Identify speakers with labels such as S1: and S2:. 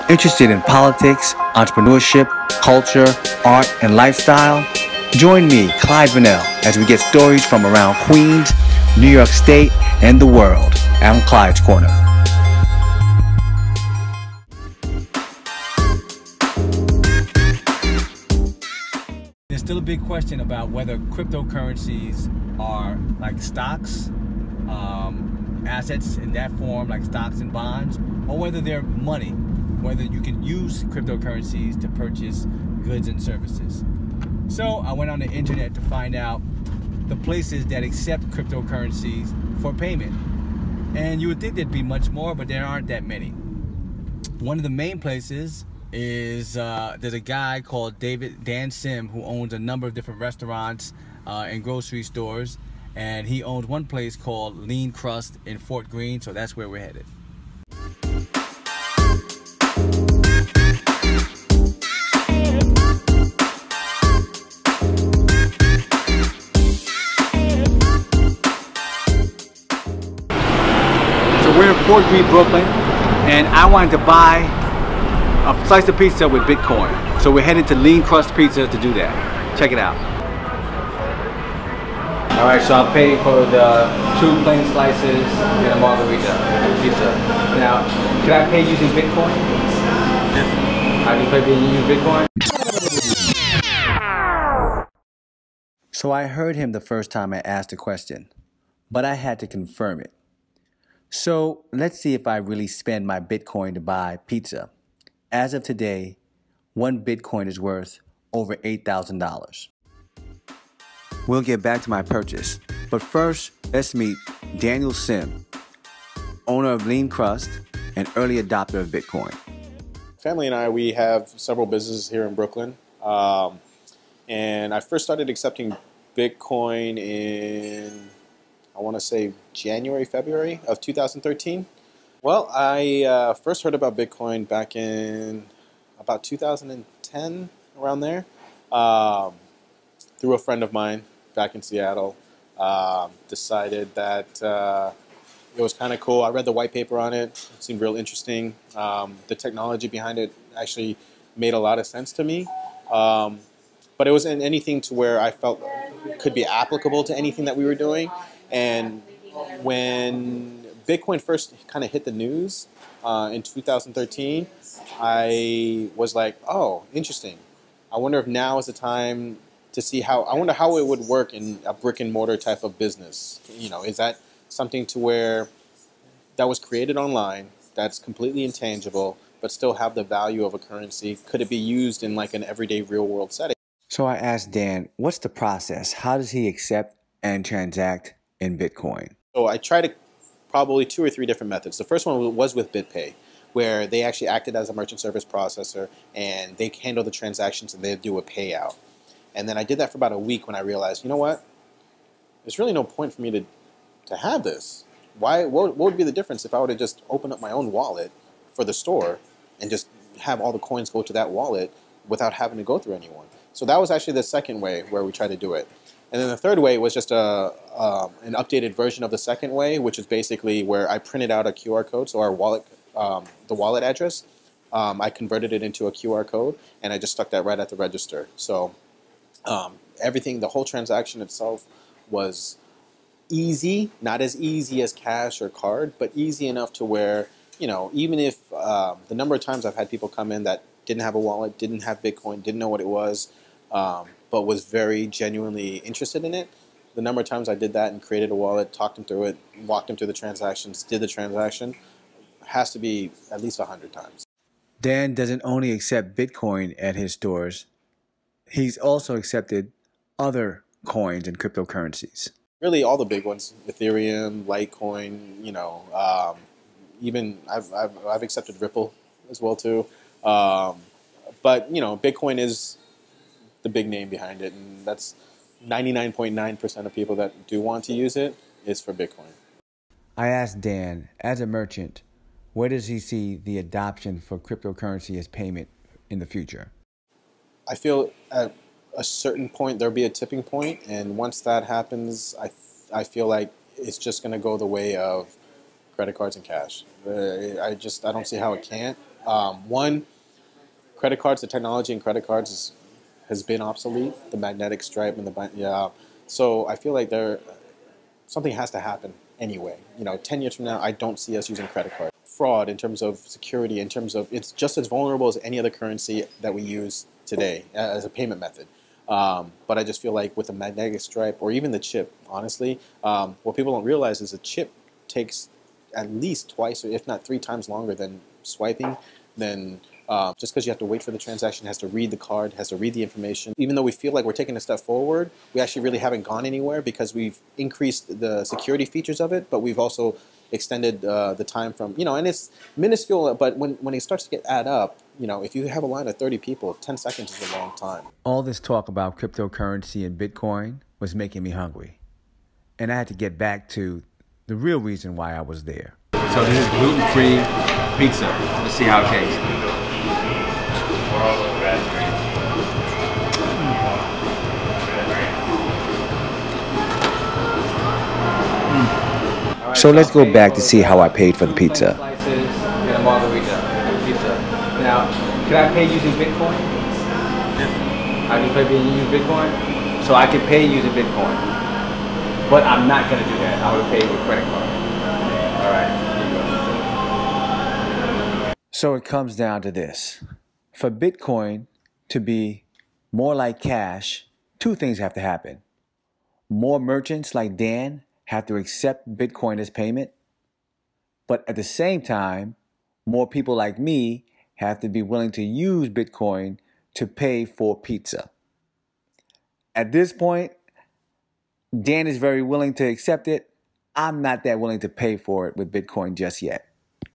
S1: Interested in politics, entrepreneurship, culture, art, and lifestyle? Join me, Clyde Vanel, as we get stories from around Queens, New York State, and the world. I'm Clyde's Corner. There's still a big question about whether cryptocurrencies are like stocks, assets in that form, like stocks and bonds, or whether they're money, whether you can use cryptocurrencies to purchase goods and services. So I went on the internet to find out the places that accept cryptocurrencies for payment. And you would think there'd be much more, but there aren't that many. One of the main places is there's a guy called Dan Sim who owns a number of different restaurants and grocery stores, and he owns one place called Lean Crust in Fort Greene, so that's where we're headed. So we're in Fort Greene, Brooklyn, and I wanted to buy a slice of pizza with Bitcoin. So we're headed to Lean Crust Pizza to do that. Check it out. All right, so I'll pay for the 2 plain slices and a margarita pizza. Now, can I pay using Bitcoin? Yes. I can pay using Bitcoin? So I heard him the first time I asked a question, but I had to confirm it. So let's see if I really spend my Bitcoin to buy pizza. As of today, 1 Bitcoin is worth over $8,000. We'll get back to my purchase, but first, let's meet Daniel Sim, owner of Lean Crust and early adopter of Bitcoin.
S2: Family and I, we have several businesses here in Brooklyn, and I first started accepting Bitcoin in, I want to say, January, February of 2013. Well, I first heard about Bitcoin back in about 2010, around there, through a friend of mine back in Seattle. Decided that it was kind of cool. I read the white paper on it. It seemed real interesting. The technology behind it actually made a lot of sense to me. But it wasn't anything to where I felt could be applicable to anything that we were doing. And when Bitcoin first kind of hit the news in 2013, I was like, oh, interesting. I wonder if now is the time to see I wonder how it would work in a brick and mortar type of business. You know, is that something to where that was created online, that's completely intangible, but still have the value of a currency? Could it be used in like an everyday real world setting?
S1: So I asked Dan, what's the process? How does he accept and transact in Bitcoin?
S2: So I tried probably 2 or 3 different methods. The first one was with BitPay, where they actually acted as a merchant service processor and they handle the transactions and they do a payout. And then I did that for about a week when I realized, you know what? There's really no point for me to have this. What would be the difference if I were to just open up my own wallet for the store and just have all the coins go to that wallet without having to go through anyone? So that was actually the second way where we tried to do it. And then the third way was just an updated version of the second way, which is basically where I printed out a QR code, so our wallet, the wallet address, I converted it into a QR code, and I just stuck that right at the register. So everything, the whole transaction itself was easy, not as easy as cash or card, but easy enough to where, you know, even if the number of times I've had people come in that didn't have a wallet, didn't have Bitcoin, didn't know what it was, but was very genuinely interested in it, the number of times I did that and created a wallet, talked them through it, walked them through the transactions, did the transaction, has to be at least 100 times.
S1: Dan doesn't only accept Bitcoin at his stores, he's also accepted other coins and cryptocurrencies.
S2: Really all the big ones, Ethereum, Litecoin, you know, even I've accepted Ripple as well too. But, you know, Bitcoin is the big name behind it, and that's 99.9% of people that do want to use it is for Bitcoin.
S1: I asked Dan, as a merchant, where does he see the adoption for cryptocurrency as payment in the future?
S2: I feel at a certain point there'll be a tipping point, and once that happens, I feel like it's just going to go the way of credit cards and cash. I don't see how it can't. One, credit cards, the technology in credit cards has been obsolete. The magnetic stripe and so I feel like something has to happen anyway. 10 years from now, I don't see us using credit cards. Fraud in terms of security, in terms of it's just as vulnerable as any other currency that we use today as a payment method. But I just feel like with the magnetic stripe or even the chip, honestly, what people don't realize is a chip takes at least twice, or if not 3 times longer than swiping, then just because you have to wait for the transaction, has to read the card, has to read the information. Even though we feel like we're taking a step forward, we actually really haven't gone anywhere because we've increased the security features of it, but we've also extended the time from, and it's minuscule, but when it starts to add up, if you have a line of 30 people, 10 seconds is a long time.
S1: All this talk about cryptocurrency and Bitcoin was making me hungry. And I had to get back to the real reason why I was there. So this is gluten-free pizza. Let's see how it tastes. So let's go back to see how I paid for the pizza. Slices and a margarita pizza. Now, can I pay using Bitcoin? I can pay using Bitcoin? So I can pay using Bitcoin. But I'm not going to do that. I would pay with credit card. All right. Here you go. So it comes down to this. For Bitcoin to be more like cash, 2 things have to happen. More merchants like Dan have to accept Bitcoin as payment. But at the same time, more people like me have to be willing to use Bitcoin to pay for pizza. At this point, Dan is very willing to accept it. I'm not that willing to pay for it with Bitcoin just yet.